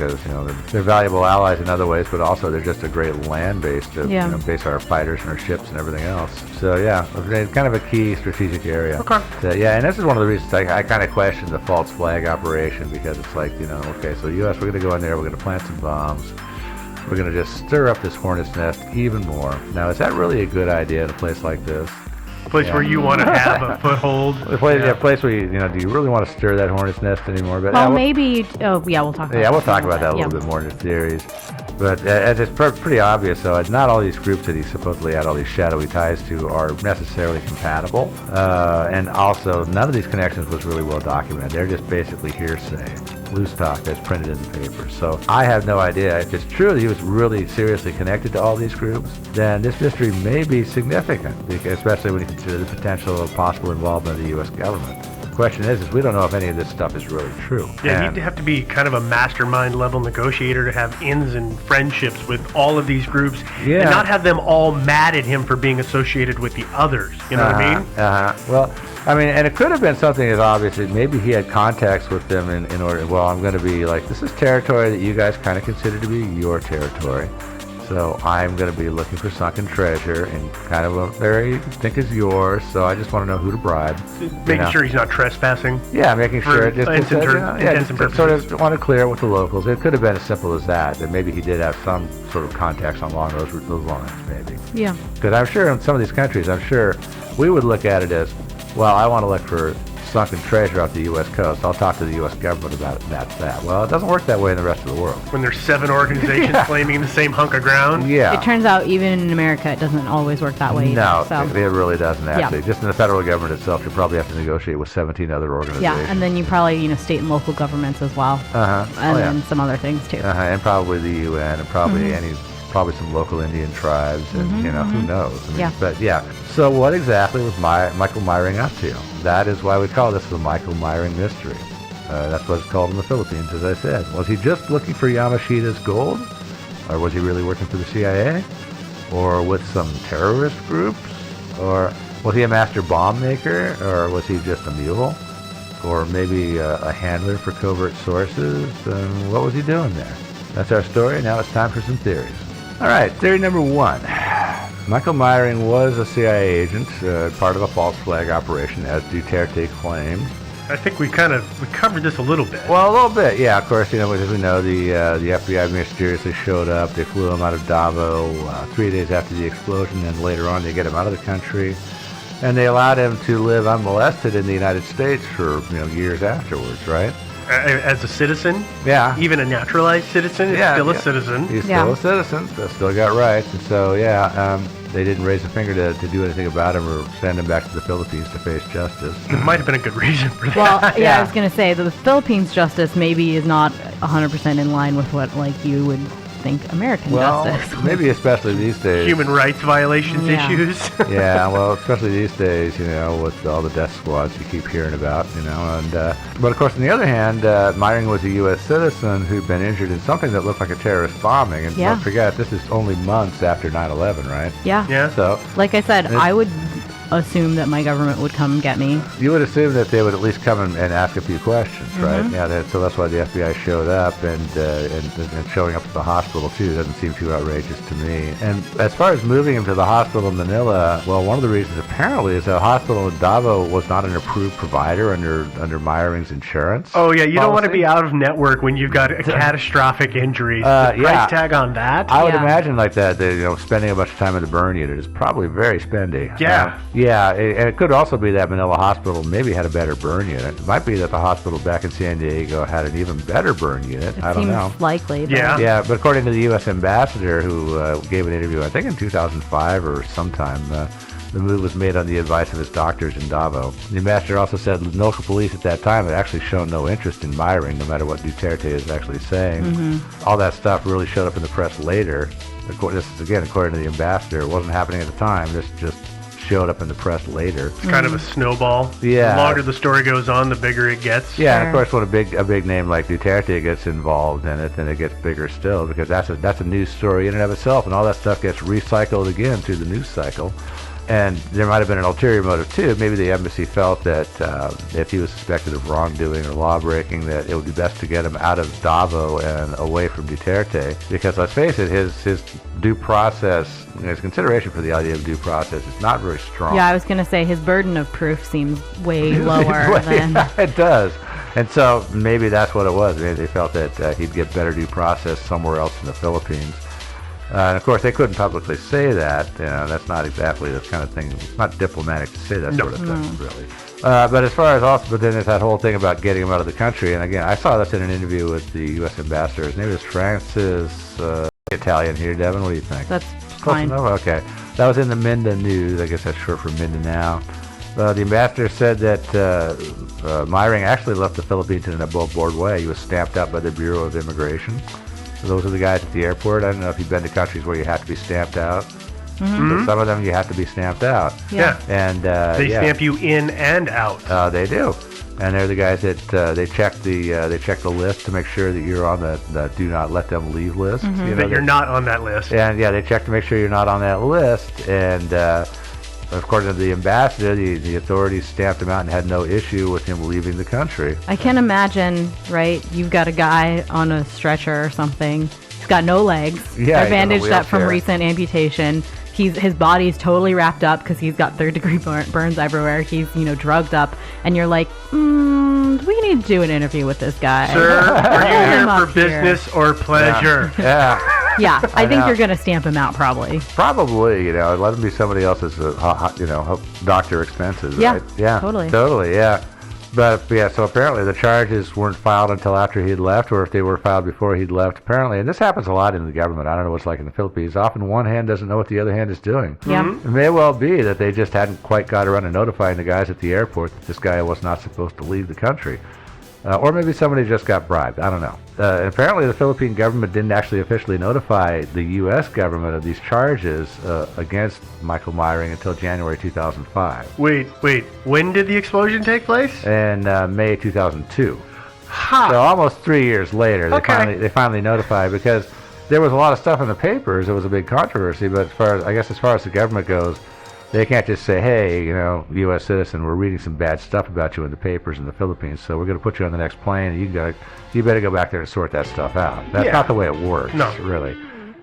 because they're valuable allies in other ways, but also they're just a great land base to base our fighters and our ships and everything else. So it's kind of a key strategic area. Okay. So, and this is one of the reasons I kind of question the false flag operation, because it's like, okay, so U.S., we're going to go in there, we're going to plant some bombs, we're going to just stir up this hornet's nest even more. Now, is that really a good idea in a place like this? Place where you want to have a foothold. A place where do you really want to stir that hornet's nest anymore? But maybe. We'll talk about that. Yeah, we'll talk about that a little bit more in the theories. But as it's pretty obvious, though, not all these groups that he supposedly had all these shadowy ties to are necessarily compatible. And also, none of these connections was really well documented. They're just basically hearsay, loose talk that's printed in the papers. So I have no idea. If it's true that he was really seriously connected to all these groups, then this mystery may be significant, especially when you consider the potential of possible involvement of the U.S. government. The question is we don't know if any of this stuff is really true. Yeah, you'd have to be kind of a mastermind level negotiator to have ins and friendships with all of these groups and not have them all mad at him for being associated with the others. You know what I mean? Well, and it could have been something as obvious as maybe he had contacts with them in order, I'm going to be like, this is territory that you guys kind of consider to be your territory. So I'm going to be looking for sunken treasure in kind of a area you think is yours. So I just want to know who to bribe. Making sure he's not trespassing. Yeah, making sure. Just sort of want to clear it with the locals. It could have been as simple as that. That maybe he did have some sort of contacts along those lines, maybe. Yeah. Because I'm sure in some of these countries, we would look at it as, well, I want to look for sunken treasure off the U.S. coast. I'll talk to the U.S. government about it, and that's that. Well, it doesn't work that way in the rest of the world. When there's 7 organizations claiming the same hunk of ground? Yeah. It turns out even in America, it doesn't always work that way No, either, it really doesn't actually. Just in the federal government itself, you probably have to negotiate with 17 other organizations. Yeah, and then you probably, state and local governments as well. And then some other things, too. And probably the UN, and probably probably some local Indian tribes, and who knows? But so what exactly was Michael Meyering up to? That is why we call this the Michael Meyering mystery. That's what it's called in the Philippines, as I said. Was he just looking for Yamashita's gold, or was he really working for the CIA, or with some terrorist groups, or was he a master bomb maker, or was he just a mule, or maybe a handler for covert sources? What was he doing there? That's our story. Now it's time for some theories. All right, theory number 1. Michael Meyering was a CIA agent, part of a false flag operation, as Duterte claimed. I think we covered this a little bit. Well, a little bit, yeah. Of course, as we know, the FBI mysteriously showed up. They flew him out of Davao 3 days after the explosion, and later on they get him out of the country. And they allowed him to live unmolested in the United States for years afterwards, right? As a citizen? Yeah. Even a naturalized citizen? He's still a citizen. He's still a citizen. Still got rights. And so, they didn't raise a finger to do anything about him or send him back to the Philippines to face justice. There might have been a good reason for that. Well, I was going to say, the Philippines justice maybe is not 100% in line with what, you would think American justice. Maybe especially these days. Human rights violations issues. Especially these days, with all the death squads you keep hearing about, but of course, on the other hand, Meyering was a U.S. citizen who'd been injured in something that looked like a terrorist bombing, and don't forget, this is only months after 9/11, right? Yeah. So, like I said, I would assume that my government would come get me. You would assume that they would at least come and ask a few questions, right? Yeah, so that's why the FBI showed up, and showing up at the hospital too doesn't seem too outrageous to me. And as far as moving him to the hospital in Manila, well, one of the reasons apparently is the hospital in Davao was not an approved provider under Meyering's insurance. Oh yeah, you don't want to be out of network when you've got a catastrophic injury. The price tag on that. I would imagine like that. Spending a bunch of time in the burn unit is probably very spendy. Yeah. And it could also be that Manila Hospital maybe had a better burn unit. It might be that the hospital back in San Diego had an even better burn unit. I don't know. Seems likely. But Yeah, but according to the U.S. ambassador who gave an interview, I think in 2005 or sometime, the move was made on the advice of his doctors in Davao. The ambassador also said local police at that time had actually shown no interest in Meyering, no matter what Duterte is actually saying. All that stuff really showed up in the press later. This is, again, according to the ambassador. It wasn't happening at the time. This just showed up in the press later. It's kind of a snowball. Yeah. The longer the story goes on, the bigger it gets. Yeah, and of course, when a big name like Duterte gets involved in it, then it gets bigger still, because that's a news story in and of itself, and all that stuff gets recycled again through the news cycle. And there might have been an ulterior motive too. Maybe the embassy felt that if he was suspected of wrongdoing or lawbreaking, that it would be best to get him out of Davao and away from Duterte. Because let's face it, his due process, his consideration for the idea of due process is not very strong. Yeah, I was going to say his burden of proof seems way lower than... Yeah, it does. And so maybe that's what it was. Maybe they felt that he'd get better due process somewhere else in the Philippines. And of course, they couldn't publicly say that. That's not exactly the kind of thing. It's not diplomatic to say that sort of thing, really. But as far as also, but then there's that whole thing about getting him out of the country. And again, I saw this in an interview with the U.S. ambassador. His name is Francis, Italian here. Devin, what do you think? That's Close fine. enough? Okay. That was in the Minda News. I guess that's short for Mindanao. The ambassador said that Myring actually left the Philippines in an above-board way. He was stamped out by the Bureau of Immigration. So those are the guys at the airport. I don't know if you've been to countries where you have to be stamped out. Mm-hmm. Some of them you have to be stamped out. Yeah. And they stamp you in and out. They do. And they're the guys that they check the list to make sure that you're on the do not let them leave list. Mm-hmm. That you're not on that list. And they check to make sure you're not on that list. And according to the ambassador, the authorities stamped him out and had no issue with him leaving the country. I can imagine, right? You've got a guy on a stretcher or something. He's got no legs. Yeah, They're bandaged up from wheelchair. recent amputation. His body's totally wrapped up because he's got third-degree burns everywhere. He's, drugged up. And you're like, we need to do an interview with this guy. Sir, are you here for business or pleasure? Yeah. Yeah, I think you're going to stamp him out probably. Probably, let him be somebody else's, doctor expenses, Yeah, right? Yeah, totally, yeah. But, so apparently the charges weren't filed until after he'd left, or if they were filed before he'd left, apparently. And this happens a lot in the government. I don't know what it's like in the Philippines. Often one hand doesn't know what the other hand is doing. Yeah. It may well be that they just hadn't quite got around to notifying the guys at the airport that this guy was not supposed to leave the country. Or maybe somebody just got bribed. I don't know. Apparently, the Philippine government didn't actually officially notify the U.S. government of these charges against Michael Myring until January 2005. Wait. When did the explosion take place? In May 2002. Ha! So almost 3 years later, they finally notified, because there was a lot of stuff in the papers. It was a big controversy. But as far as the government goes, they can't just say, hey, U.S. citizen, we're reading some bad stuff about you in the papers in the Philippines, so we're going to put you on the next plane, and you better go back there and sort that stuff out. That's not the way it works, really.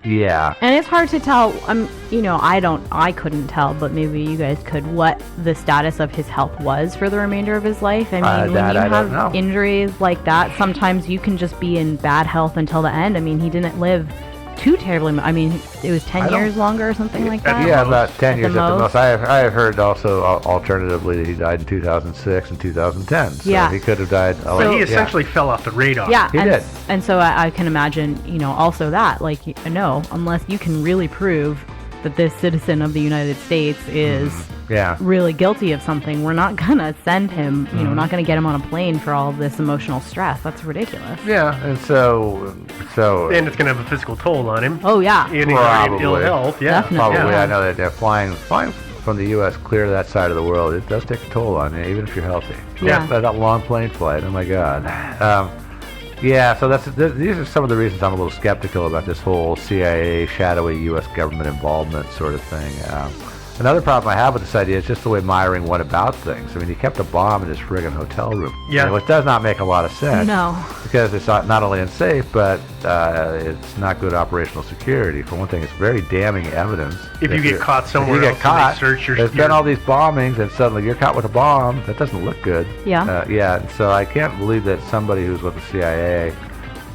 Yeah. And it's hard to tell, I couldn't tell, but maybe you guys could, what the status of his health was for the remainder of his life. I mean, when you have injuries like that, sometimes you can just be in bad health until the end. I mean, he didn't live too terribly. I mean, it was 10 years longer or something like that. Yeah, about 10 years at the most. I have heard also alternatively that he died in 2006 and 2010. So he could have died. So he essentially fell off the radar. Yeah, he did. And so I can imagine, also that, unless you can really prove that this citizen of the United States is really guilty of something, we're not going to send him, we're not going to get him on a plane for all of this emotional stress. That's ridiculous. Yeah, and so... And it's going to have a physical toll on him. Oh, yeah. In ill health, Definitely. Probably. Yeah. I know that flying from the U.S. clear to that side of the world, it does take a toll on you, even if you're healthy. Yeah. That long plane flight, oh my God. So these are some of the reasons I'm a little skeptical about this whole CIA, shadowy U.S. government involvement sort of thing. Another problem I have with this idea is just the way Myring went about things. I mean, he kept a bomb in his friggin' hotel room. Yeah. Which does not make a lot of sense. No. Because it's not only unsafe, but it's not good operational security. For one thing, it's very damning evidence. If you get caught somewhere else, they search your... There's been all these bombings, and suddenly you're caught with a bomb. That doesn't look good. Yeah. So I can't believe that somebody who's with the CIA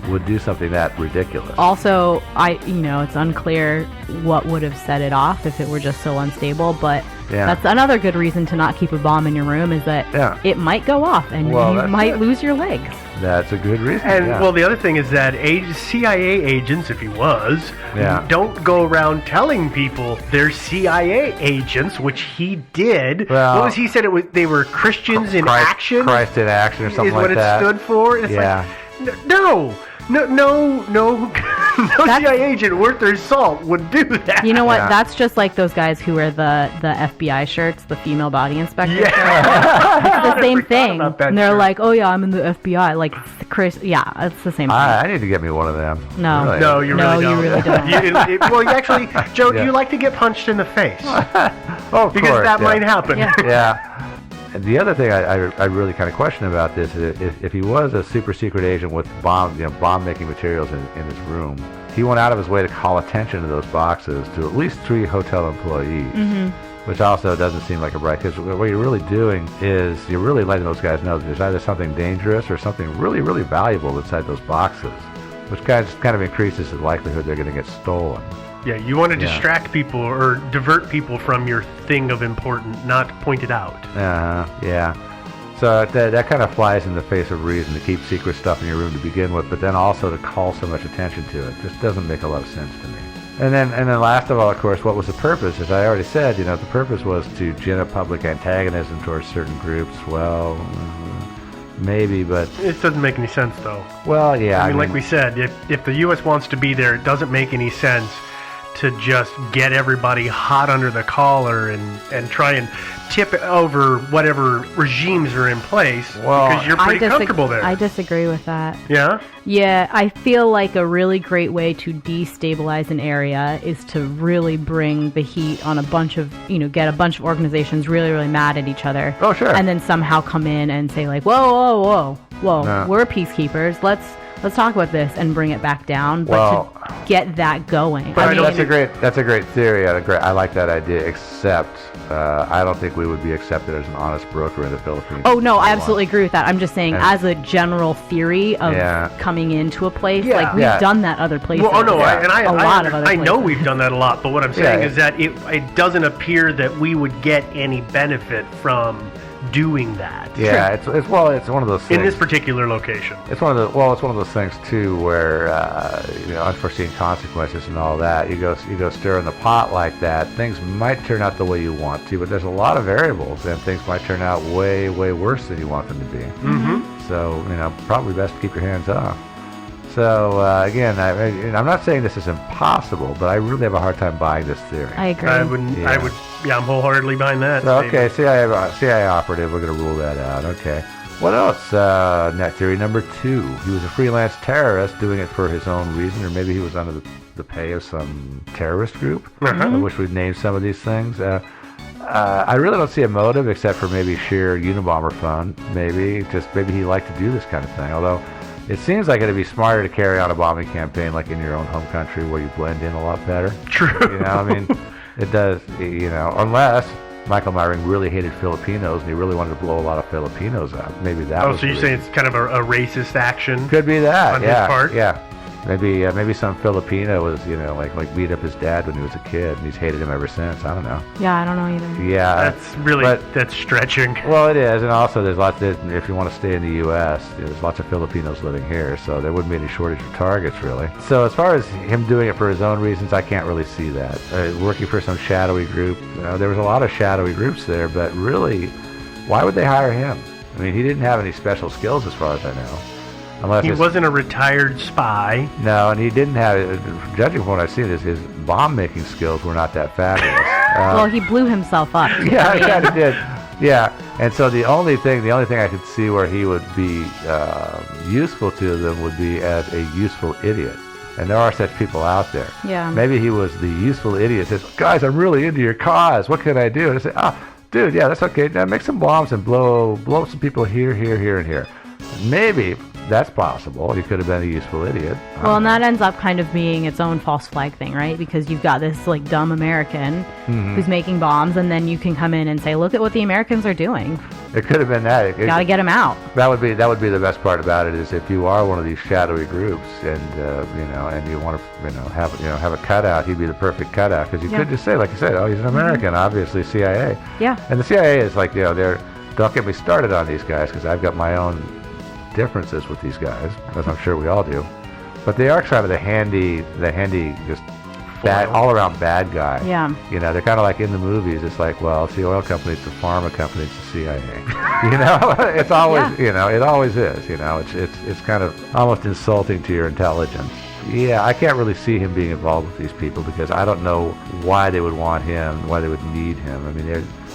would do something that ridiculous. Also, it's unclear what would have set it off if it were just so unstable, but that's another good reason to not keep a bomb in your room, is that it might go off and you might lose your legs. That's a good reason. And the other thing is that CIA agents, if he was, don't go around telling people they're CIA agents, which he did. Well, what was he said? They were Christians in action. Christ in action, or something like that. Is what it stood for. It's like, no, No CIA agent worth their salt would do that. You know what? Yeah. That's just like those guys who wear the FBI shirts, the female body inspector. Yeah. It's the same thing. And they're like, oh yeah, I'm in the FBI. Like Chris, yeah, it's the same thing. I need to get me one of them. No. Really. No, you really don't. Well, actually, Joe, do you like to get punched in the face? Of because course, that might happen. Yeah. And the other thing I really kind of question about this is if he was a super secret agent with bomb making materials in his room, he went out of his way to call attention to those boxes to at least 3 hotel employees, which also doesn't seem like a bright. Because what you're really doing is you're really letting those guys know that there's either something dangerous or something really, really valuable inside those boxes, which kind of increases the likelihood they're going to get stolen. Yeah, you want to distract people or divert people from your thing of importance, not point it out. Yeah. So that kind of flies in the face of reason to keep secret stuff in your room to begin with, but then also to call so much attention to it. Just doesn't make a lot of sense to me. And then last of all, of course, what was the purpose? As I already said, the purpose was to gin up public antagonism towards certain groups. Well, maybe, but it doesn't make any sense, though. Well, yeah. I mean, like we said, if the U.S. wants to be there, it doesn't make any sense to just get everybody hot under the collar and try and tip over whatever regimes are in place, because you're pretty comfortable there. I disagree with that. Yeah? Yeah, I feel like a really great way to destabilize an area is to really bring the heat on a bunch of, get a bunch of organizations really, really mad at each other. Oh, sure. And then somehow come in and say like, whoa, we're peacekeepers. Let's talk about this and bring it back down, but to get that going. But that's a great theory. I like that idea, except I don't think we would be accepted as an honest broker in the Philippines. Oh, no, I absolutely agree with that. I'm just saying as a general theory of coming into a place, we've done that other places. Well, a lot of other places. I know we've done that a lot, but what I'm saying is that it doesn't appear that we would get any benefit from doing that. Yeah, it's one of those things. In this particular location. It's one of those things too where unforeseen consequences and all that. You go stirring the pot like that, things might turn out the way you want to, but there's a lot of variables and things might turn out way, way worse than you want them to be. Mm-hmm. So, probably best to keep your hands off. So, again, I'm not saying this is impossible, but I really have a hard time buying this theory. I agree. I'm wholeheartedly buying that. So, okay, CIA operative, we're going to rule that out. Okay. What else? Net theory number 2. He was a freelance terrorist doing it for his own reason, or maybe he was under the pay of some terrorist group. I wish we'd named some of these things. I really don't see a motive except for maybe sheer Unabomber fun. Maybe he liked to do this kind of thing, although it seems like it'd be smarter to carry on a bombing campaign like in your own home country where you blend in a lot better. True. It does, unless Michael Myring really hated Filipinos and he really wanted to blow a lot of Filipinos up. Maybe that was so you're saying it's kind of a racist action? Could be that, on his part? Yeah. Maybe some Filipino was, like beat up his dad when he was a kid, and he's hated him ever since. I don't know. Yeah, I don't know either. Yeah, that's stretching. Well, it is, and also there's lots. If you want to stay in the U.S., there's lots of Filipinos living here, so there wouldn't be any shortage of targets, really. So as far as him doing it for his own reasons, I can't really see that. Working for some shadowy group, there was a lot of shadowy groups there, but really, why would they hire him? I mean, he didn't have any special skills, as far as I know. He wasn't a retired spy. No, and he didn't have, judging from what I've seen, his bomb-making skills were not that fabulous. Well, he blew himself up. Yeah, he kind of did. Yeah, and so the only thing I could see where he would be useful to them would be as a useful idiot. And there are such people out there. Yeah. Maybe he was the useful idiot that says, guys, I'm really into your cause. What can I do? And I say, dude, yeah, that's okay. Now make some bombs and blow some people here, and here. Maybe that's possible. He could have been a useful idiot. Well, and that ends up kind of being its own false flag thing, right? Because you've got this like dumb American who's making bombs, and then you can come in and say, "Look at what the Americans are doing." It could have been that. Got to get them out. That would be the best part about it, is if you are one of these shadowy groups, and and you want to have a cutout, he'd be the perfect cutout, because you could just say, like you said, he's an American, obviously CIA. Yeah. And the CIA is like, don't get me started on these guys, because I've got my own differences with these guys, as I'm sure we all do, but they are kind of the handy just bad, all-around bad guy. Yeah. They're kind of like in the movies. It's like, well, it's the oil company, it's the pharma company, it's the CIA. It's always, it always is. It's kind of almost insulting to your intelligence. Yeah, I can't really see him being involved with these people because I don't know why they would want him, why they would need him. I mean,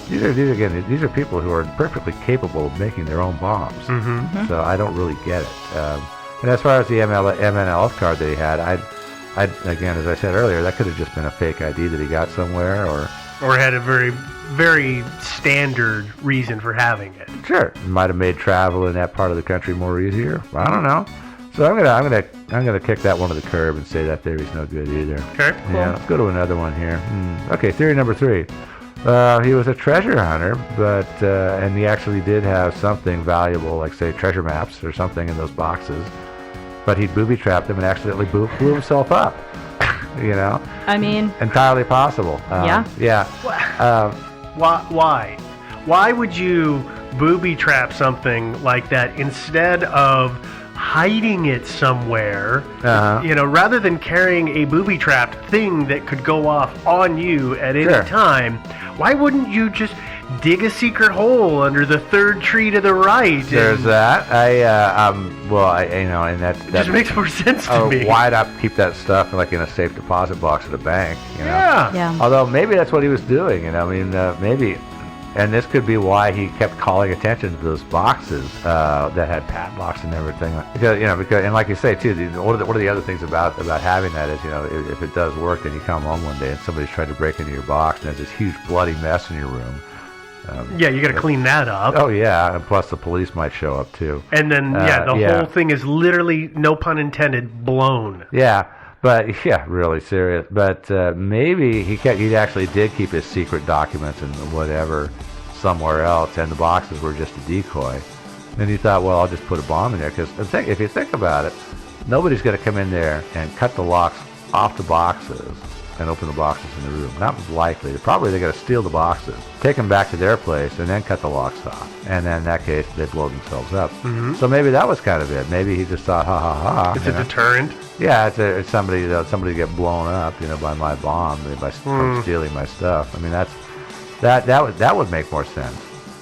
these are people who are perfectly capable of making their own bombs. Mm-hmm. So I don't really get it. And as far as the MNLF card that he had, I again, as I said earlier, that could have just been a fake ID that he got somewhere, or had a very, very standard reason for having it. Sure, it might have made travel in that part of the country more easier. I don't know. So I'm gonna kick that one to the curb and say that theory's no good either. Okay. Cool. Yeah. Let's go to another one here. Okay, theory number 3. He was a treasure hunter, but and he actually did have something valuable, like say treasure maps or something in those boxes. But he booby-trapped them and accidentally blew himself up. You know? I mean... Entirely possible. Yeah. Why? Why would you booby-trap something like that instead of hiding it somewhere? You know, rather than carrying a booby-trapped thing that could go off on you at any time, why wouldn't you just dig a secret hole under the third tree to the right? There's that. And that just makes more sense to me. Why not keep that stuff like in a safe deposit box at a bank? You know? Yeah. Although maybe that's what he was doing. You know, I mean, maybe, and this could be why he kept calling attention to those boxes that had padlocks and everything. Because and like you say too, one of the other things about having that is, if it does work, then you come home one day and somebody's tried to break into your box and there's this huge bloody mess in your room. You got to clean that up. Oh yeah, and plus the police might show up too. And then the whole thing is literally, no pun intended, blown. Yeah, but really serious. But maybe he actually did keep his secret documents and whatever somewhere else, and the boxes were just a decoy. And he thought, well, I'll just put a bomb in there because if you think about it, nobody's going to come in there and cut the locks off the boxes and open the boxes in the room. Not likely. They're going to steal the boxes, take them back to their place, and then cut the locks off. And then in that case, they blow themselves up. Mm-hmm. So maybe that was kind of it. Maybe he just thought, ha ha ha. It's a deterrent. Yeah, it's somebody to get blown up, by my bomb, from stealing my stuff. I mean, that would make more sense.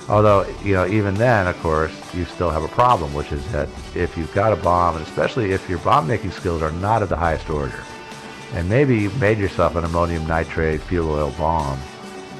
Although, even then, of course, you still have a problem, which is that if you've got a bomb, and especially if your bomb-making skills are not of the highest order, and maybe you've made yourself an ammonium nitrate fuel oil bomb,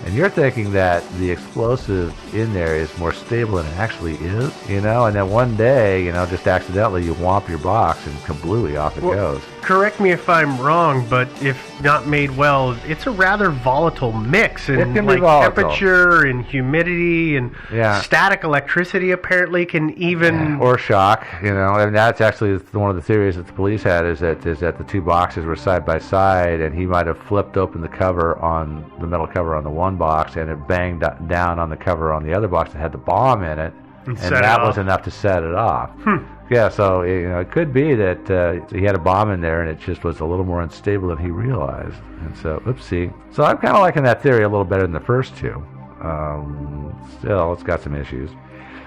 and you're thinking that the explosive in there is more stable than it actually is, and then one day, just accidentally you whomp your box and kablooey, off it goes. Correct me if I'm wrong, but if not made well, it's a rather volatile mix, and temperature and humidity and static electricity apparently can even or shock. And that's actually one of the theories that the police had is that the two boxes were side by side, and he might have flipped open the metal cover on the one box, and it banged down on the cover on the other box that had the bomb in it, and that was enough to set it off. Yeah, so it could be that he had a bomb in there and it just was a little more unstable than he realized. And so, oopsie. So I'm kind of liking that theory a little better than the first two. Still, it's got some issues.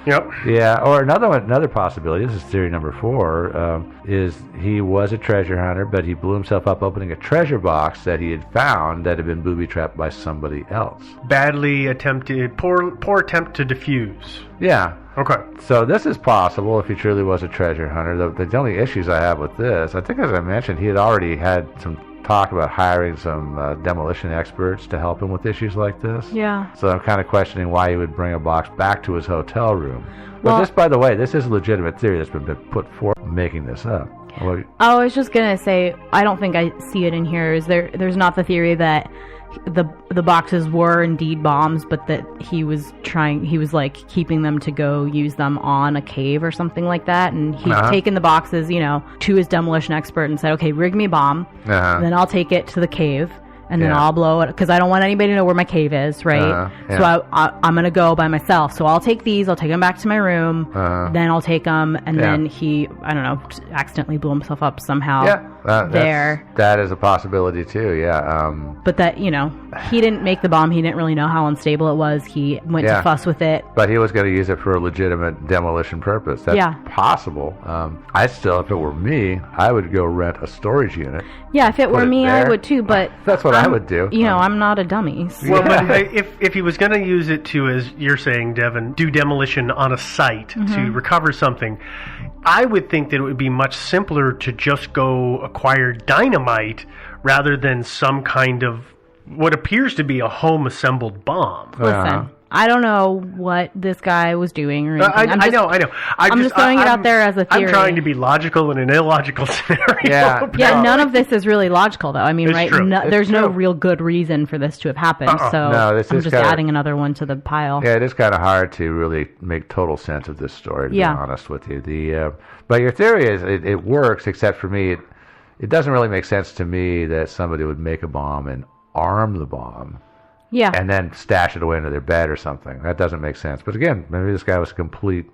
Yep. Yeah, or another possibility, this is theory number 4, is he was a treasure hunter, but he blew himself up opening a treasure box that he had found that had been booby-trapped by somebody else. Badly attempted, poor attempt to defuse. Yeah. Okay. So this is possible if he truly was a treasure hunter. The only issues I have with this, I think as I mentioned, he had already had some talk about hiring some demolition experts to help him with issues like this. Yeah. So I'm kind of questioning why he would bring a box back to his hotel room. But this, by the way, this is a legitimate theory that's been put forth making this up. I was just going to say, I don't think I see it in here. There's not the theory that the boxes were indeed bombs, but that he was like keeping them to go use them on a cave or something like that, and he'd taken the boxes to his demolition expert and said, okay, rig me a bomb, then I'll take it to the cave and then I'll blow it, because I don't want anybody to know where my cave is, right? So I'm going to go by myself. So I'll take them back to my room, then I'll take them, and then he, I don't know, accidentally blew himself up somehow there. That is a possibility too, yeah. But that, he didn't make the bomb. He didn't really know how unstable it was. He went to fuss with it. But he was going to use it for a legitimate demolition purpose. That's possible. If it were me, I would go rent a storage unit. Yeah, if it were me, I would too, but that's what I would do. I'm not a dummy. So. Well, but if he was going to use it to, as you're saying, Devin, do demolition on a site to recover something, I would think that it would be much simpler to just go acquire dynamite rather than some kind of what appears to be a home-assembled bomb. Listen, I don't know what this guy was doing or anything. I know. I'm just throwing it out there as a theory. I'm trying to be logical in an illogical scenario. Yeah, none of this is really logical, though. I mean, it's true. There's no real good reason for this to have happened, so I'm just adding another one to the pile. Yeah, it is kind of hard to really make total sense of this story, to be honest with you. But your theory is it works, except for me, it doesn't really make sense to me that somebody would make a bomb and arm the bomb. Yeah. And then stash it away into their bed or something. That doesn't make sense. But again, maybe this guy was a complete.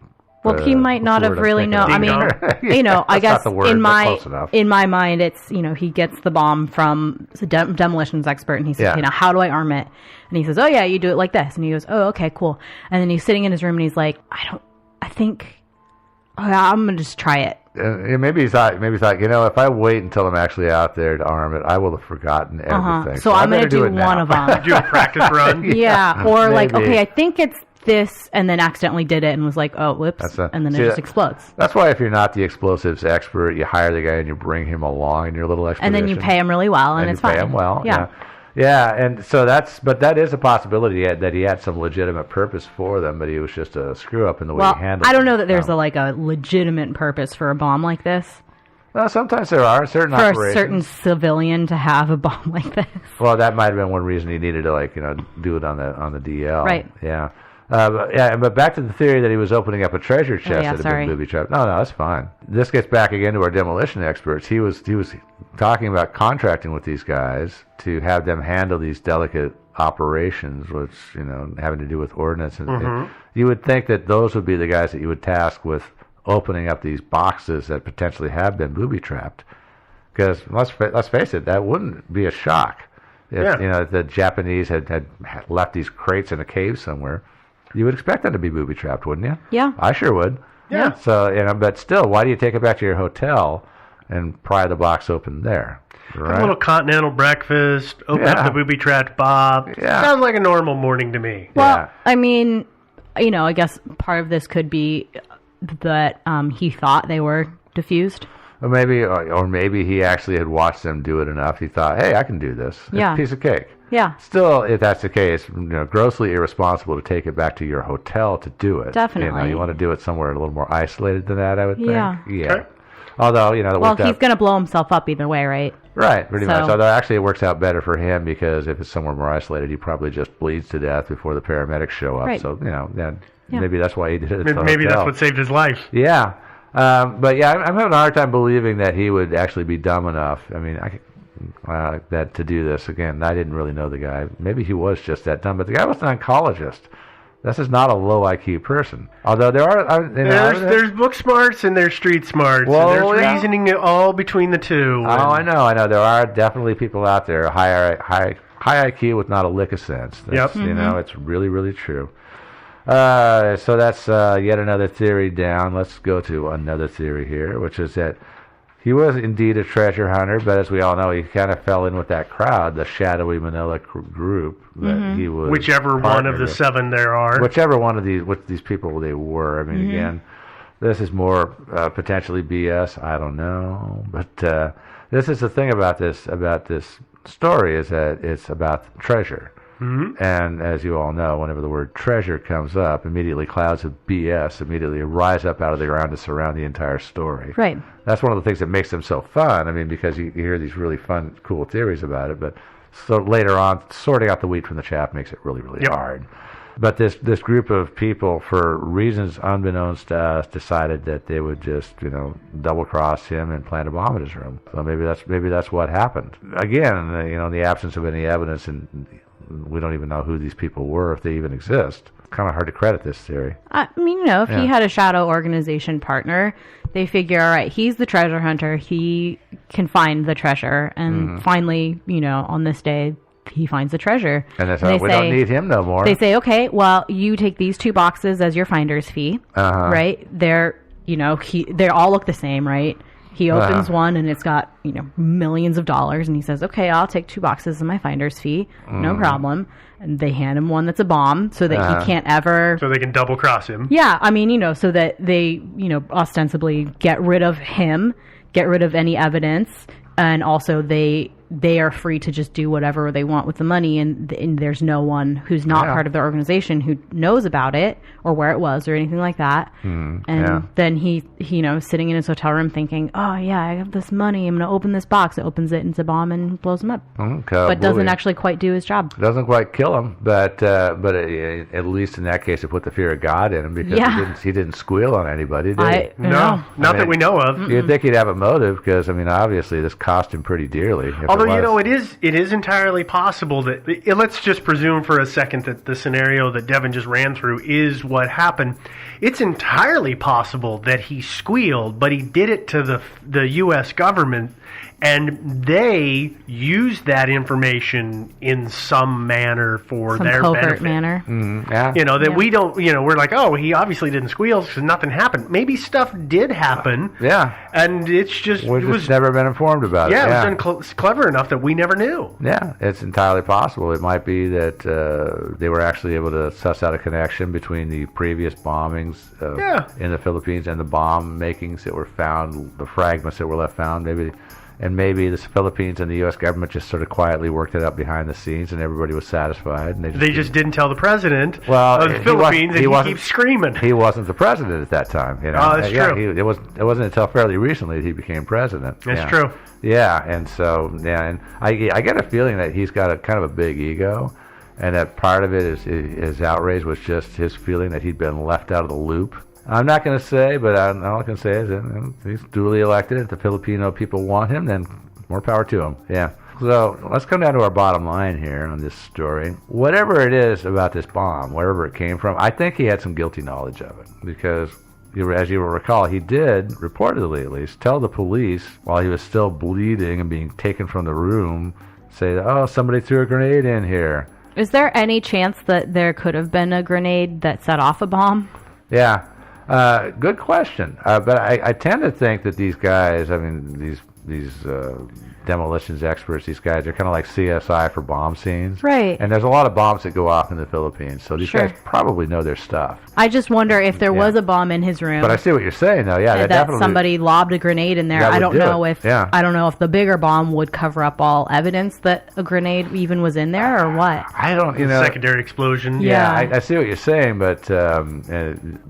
Well, he might not have really known. I mean, I guess in my mind, it's he gets the bomb from a demolitions expert, and he says, how do I arm it? And he says, oh yeah, you do it like this. And he goes, oh okay, cool. And then he's sitting in his room, and he's like, I'm gonna just try it. Maybe he thought, if I wait until I'm actually out there to arm it, I will have forgotten everything. So I'm going to do one of them. Do a practice run. Yeah, or maybe. I think it's this, and then accidentally did it and was like, oh, whoops, and then it just explodes. That's why if you're not the explosives expert, you hire the guy and you bring him along in your little expedition. And then you pay him really well, and it's fine. Pay him well, yeah. Yeah, and so that is a possibility that he had some legitimate purpose for them, but he was just a screw up in the way he handled it. I don't know that there's a legitimate purpose for a bomb like this. Well, sometimes there are certain operations. For a certain civilian to have a bomb like this. Well, that might have been one reason he needed to do it on the DL. Right. Yeah. But back to the theory that he was opening up a treasure chest that had been booby-trapped. No, that's fine. This gets back again to our demolition experts. He was talking about contracting with these guys to have them handle these delicate operations, which having to do with ordnance. And you would think that those would be the guys that you would task with opening up these boxes that potentially have been booby-trapped. Because let's face it, that wouldn't be a shock if the Japanese had left these crates in a cave somewhere. You would expect them to be booby-trapped, wouldn't you? Yeah. I sure would. Yeah. So, but still, why do you take it back to your hotel and pry the box open there? Right? A little continental breakfast, open up the booby-trapped bob. Yeah. Sounds like a normal morning to me. Well, I mean, I guess part of this could be that he thought they were diffused. Or maybe he actually had watched them do it enough. He thought, hey, I can do this. It's a piece of cake. Yeah. Still, if that's the case, grossly irresponsible to take it back to your hotel to do it. Definitely. You want to do it somewhere a little more isolated than that, I would think. Yeah. Okay. Although, he's going to blow himself up either way, right? Right, pretty much. Although actually it works out better for him because if it's somewhere more isolated, he probably just bleeds to death before the paramedics show up. Right. So, maybe that's why he did it. Maybe that's what saved his life. Yeah. But I'm having a hard time believing that he would actually be dumb enough. I mean, that to do this. Again, I didn't really know the guy. Maybe he was just that dumb, but the guy was an oncologist. This is not a low IQ person. Although there are, there's book smarts and there's street smarts. Well, and there's reasoning all between the two. Oh, I know. There are definitely people out there high IQ with not a lick of sense. That's, it's really, really true. So that's yet another theory down. Let's go to another theory here, which is that he was indeed a treasure hunter, but as we all know, he kind of fell in with that crowd, the shadowy Manila group that he was. Whichever one of the seven there are. Whichever one of these people they were. I mean, again, this is more potentially BS. I don't know, but this is the thing about this story is that it's about treasure. And as you all know, whenever the word treasure comes up, immediately clouds of BS immediately rise up out of the ground to surround the entire story. Right. That's one of the things that makes them so fun. I mean, because you hear these really fun, cool theories about it, but so later on, sorting out the wheat from the chaff makes it really, really hard. But this group of people, for reasons unbeknownst to us, decided that they would just, double cross him and plant a bomb in his room. So maybe that's what happened. Again, in the absence of any evidence, and we don't even know who these people were, if they even exist. It's kind of hard to credit this theory. I mean, if he had a shadow organization partner, they figure, all right, he's the treasure hunter. He can find the treasure. And finally, on this day, he finds the treasure. And they say, we don't need him no more. They say, okay, well, you take these 2 boxes as your finder's fee, right? They're, they all look the same, right? He opens one, and it's got, millions of dollars, and he says, okay, I'll take 2 boxes of my finder's fee. No problem. And they hand him one that's a bomb so that he can't ever... So they can double cross him. Yeah, I mean, so that they, ostensibly get rid of him, get rid of any evidence, and also they are free to just do whatever they want with the money, and there's no one who's not part of the organization who knows about it or where it was or anything like that. Then he sitting in his hotel room thinking, oh yeah, I have this money, I'm going to open this box. It opens it, and it's a bomb and blows him up. But doesn't actually quite do his job. Doesn't quite kill him, but at least in that case it put the fear of God in him, because he didn't squeal on anybody, did he? No, not that we know of. You'd think he'd have a motive, because obviously this cost him pretty dearly. Although it is entirely possible that, let's just presume for a second that the scenario that Devin just ran through is what happened. It's entirely possible that he squealed, but he did it to the U.S. government, and they used that information in some manner for their covert benefit. manner. We don't, we're like, oh, he obviously didn't squeal because nothing happened. Maybe stuff did happen. And it's just... We've just never been informed about it. It was done clever enough that we never knew. Yeah, it's entirely possible. It might be that they were actually able to suss out a connection between the previous bombings in the Philippines and the bomb makings that were found, the fragments that were left found. Maybe the Philippines and the U.S. government just sort of quietly worked it out behind the scenes, and everybody was satisfied. And they just didn't tell the president of the Philippines, and he keeps screaming. He wasn't the president at that time. Oh, that's true. It wasn't until fairly recently that he became president. That's true. Yeah, and so, and I get a feeling that he's got a kind of a big ego, and that part of it is his outrage was just his feeling that he'd been left out of the loop. I'm not going to say, but all I can say is that he's duly elected. If the Filipino people want him, then more power to him. Yeah. So let's come down to our bottom line here on this story. Whatever it is about this bomb, wherever it came from, I think he had some guilty knowledge of it, because as you will recall, he did, reportedly at least, tell the police while he was still bleeding and being taken from the room, say, oh, somebody threw a grenade in here. Is there any chance that there could have been a grenade that set off a bomb? Yeah. Good question. But I tend to think that these guys, these demolitions experts, these guys are kind of like CSI for bomb scenes. Right. And there's a lot of bombs that go off in the Philippines, so these guys probably know their stuff. I just wonder if there was a bomb in his room. But I see what you're saying, though. Yeah, that somebody lobbed a grenade in there. I don't know if the bigger bomb would cover up all evidence that a grenade even was in there, or what. I don't, secondary explosion. Yeah, I see what you're saying, but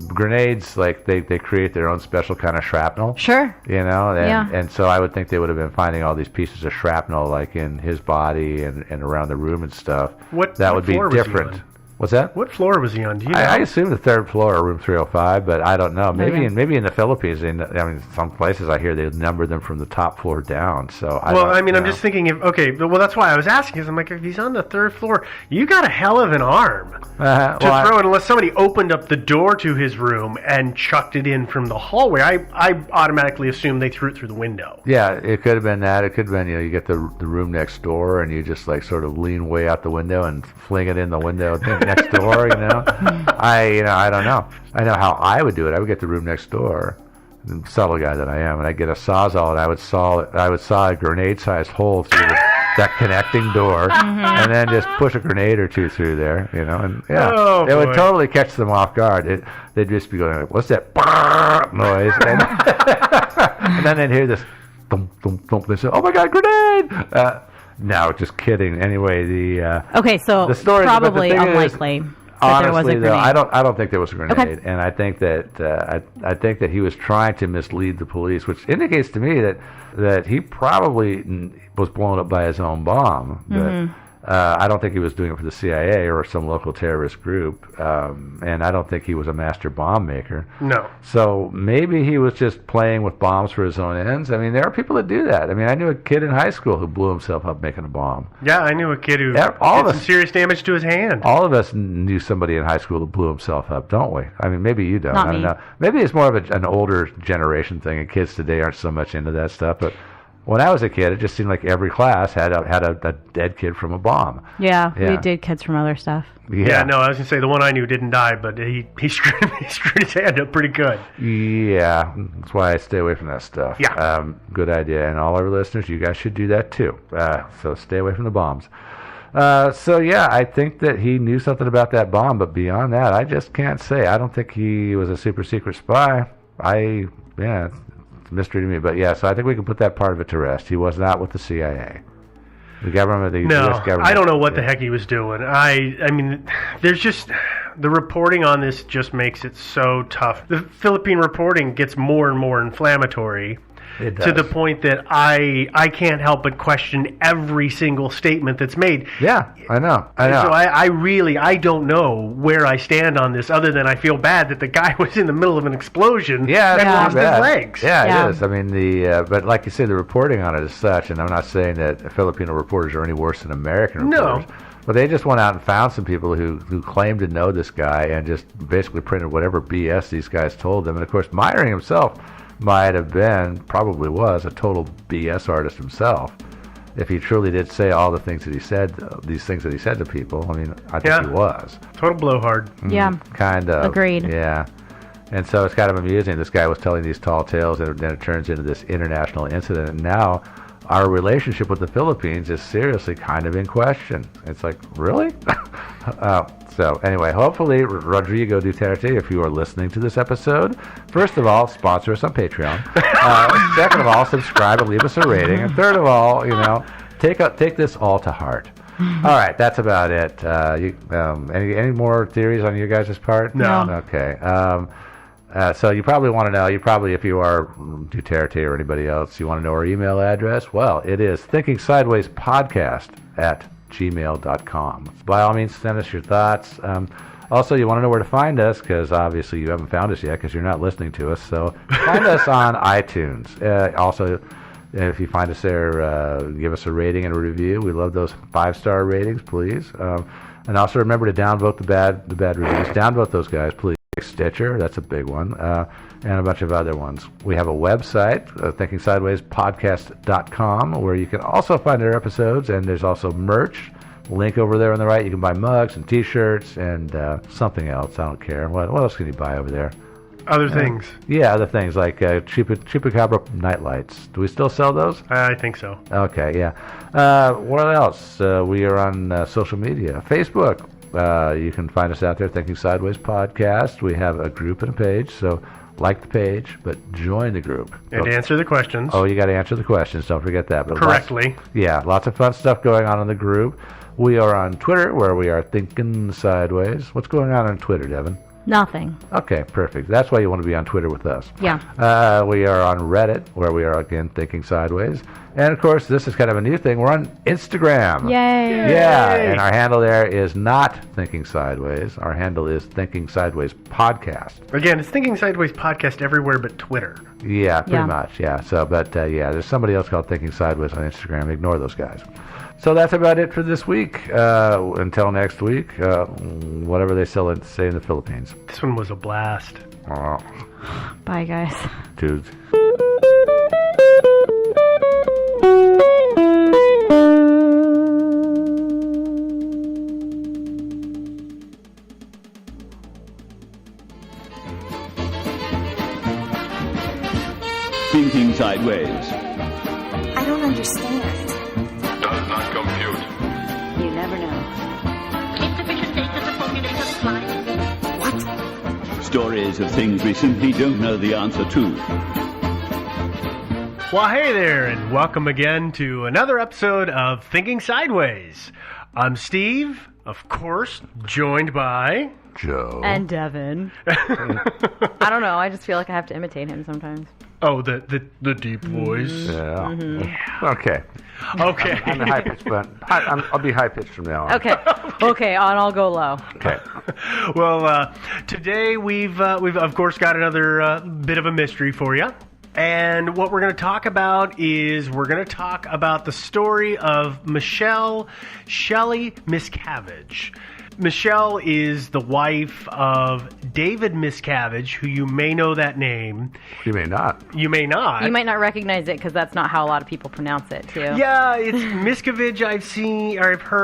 grenades, like they create their own special kind of shrapnel. Sure. And so I would think they would have been finding all these pieces of shrapnel, like in his body and around the room and stuff. That would be different. What's that? What floor was he on? Do you know? I assume the third floor, room 305, but I don't know. Maybe in the Philippines, some places I hear they number them from the top floor down. So I'm just thinking that's why I was asking. Because I'm like, if he's on the third floor, you got a hell of an arm to throw it. Unless somebody opened up the door to his room and chucked it in from the hallway, I automatically assume they threw it through the window. Yeah, it could have been that. It could have been you get the room next door and you just like sort of lean way out the window and fling it in the window next door. I don't know. I know how I would do it. I would get the room next door, the subtle guy that I am, and I'd get a Sawzall and I would saw a grenade-sized hole through that connecting door, and then just push a grenade or two through there, and it would totally catch them off guard. They'd just be going, "What's that noise?" And then they'd hear this thump, thump, thump. They say, "Oh my God, grenade!" No, just kidding. Anyway, so the story, probably unlikely. Honestly, though, I don't think there was a grenade, and I think that I think that he was trying to mislead the police, which indicates to me that he probably was blown up by his own bomb. But I don't think he was doing it for the CIA or some local terrorist group, and I don't think he was a master bomb maker. No. So maybe he was just playing with bombs for his own ends. There are people that do that. I knew a kid in high school who blew himself up making a bomb. Yeah, I knew a kid who did some serious damage to his hand. All of us knew somebody in high school who blew himself up, don't we? Maybe you don't. Not I don't know. Maybe it's more of an older generation thing, and kids today aren't so much into that stuff, but When I was a kid, it just seemed like every class had a dead kid from a bomb. Yeah, we did kids from other stuff. Yeah, no, I was going to say the one I knew didn't die, but he screwed his hand up pretty good. Yeah, that's why I stay away from that stuff. Yeah. Good idea. And all our listeners, you guys should do that too. So stay away from the bombs. So yeah, I think that he knew something about that bomb, but beyond that, I just can't say. I don't think he was a super secret spy. It's a mystery to me. But yeah, so I think we can put that part of it to rest. He was not with the CIA. The government, the U.S. government. I don't know what the heck he was doing. I mean, there's just... The reporting on this just makes it so tough. The Philippine reporting gets more and more inflammatory. It does. To the point that I can't help but question every single statement that's made. Yeah, I know. So I don't know where I stand on this, other than I feel bad that the guy was in the middle of an explosion and lost his legs. Yeah, it is. I mean, but like you say, the reporting on it is such, and I'm not saying that Filipino reporters are any worse than American reporters. No. But they just went out and found some people who claimed to know this guy and just basically printed whatever BS these guys told them. And of course, Meiring himself probably was a total BS artist himself. If he truly did say all the things that he said, these things that he said to people, I mean, I think he was. Total blowhard. Yeah. Kind of. Agreed. Yeah. And so it's kind of amusing. This guy was telling these tall tales, and then it turns into this international incident. And now our relationship with the Philippines is seriously kind of in question. It's like, really? So anyway, hopefully, Rodrigo Duterte, if you are listening to this episode, first of all, sponsor us on Patreon. Second of all, subscribe and leave us a rating. And third of all, take this all to heart. All right, that's about it. Any more theories on your guys' part? No. Okay. So you probably want to know, if you are Duterte or anybody else, you want to know our email address? Well, it is thinkingsidewayspodcast@gmail.com. By all means, send us your thoughts. Also, you want to know where to find us, because obviously you haven't found us yet because you're not listening to us. So find us on iTunes. Also, if you find us there, give us a rating and a review. We love those 5-star ratings, please. And also remember to downvote the bad reviews. Downvote those guys, please. Stitcher, that's a big one, and a bunch of other ones. We have a website, thinkingsidewayspodcast.com, where you can also find our episodes, and there's also merch. Link over there on the right. You can buy mugs and T-shirts and something else. I don't care. What else can you buy over there? Other things. Yeah, other things like Chupacabra nightlights. Do we still sell those? I think so. Okay, yeah. What else? We are on social media. Facebook. You can find us out there, Thinking Sideways Podcast. We have a group and a page, so like the page, but join the group. And answer the questions. Oh, you got to answer the questions. Don't forget that. But correctly. Lots of fun stuff going on in the group. We are on Twitter, where we are Thinking Sideways. What's going on Twitter, Devin? Nothing. Okay, perfect. That's why you want to be on Twitter with us. Yeah. We are on Reddit, where we are, again, Thinking Sideways. And, of course, this is kind of a new thing. We're on Instagram. Yay. Yeah, and our handle there is not Thinking Sideways. Our handle is Thinking Sideways Podcast. Again, it's Thinking Sideways Podcast everywhere but Twitter. Yeah, pretty much, yeah. So, but, there's somebody else called Thinking Sideways on Instagram. Ignore those guys. So that's about it for this week. Until next week, whatever they say in the Philippines. This one was a blast. Bye, guys. Dudes. Thinking Sideways. I don't understand. Does not compute. You never know. Insufficient data to formulate a reply. What? Stories of things we simply don't know the answer to. Well, hey there, and welcome again to another episode of Thinking Sideways. I'm Steve, of course, joined by Joe. And Devin. I don't know. I just feel like I have to imitate him sometimes. Oh, the deep voice. Yeah. Mm-hmm. Okay. I'm high pitched, but I'll be high pitched from now on. Okay, and I'll go low. Okay. Well, today we've of course got another bit of a mystery for you. And what we're going to talk about is the story of Michelle Shelley Miscavige. Michelle is the wife of David Miscavige, who you may know that name. You may not. You may not. You might not recognize it because that's not how a lot of people pronounce it, too. Yeah, it's Miscavige. I've heard.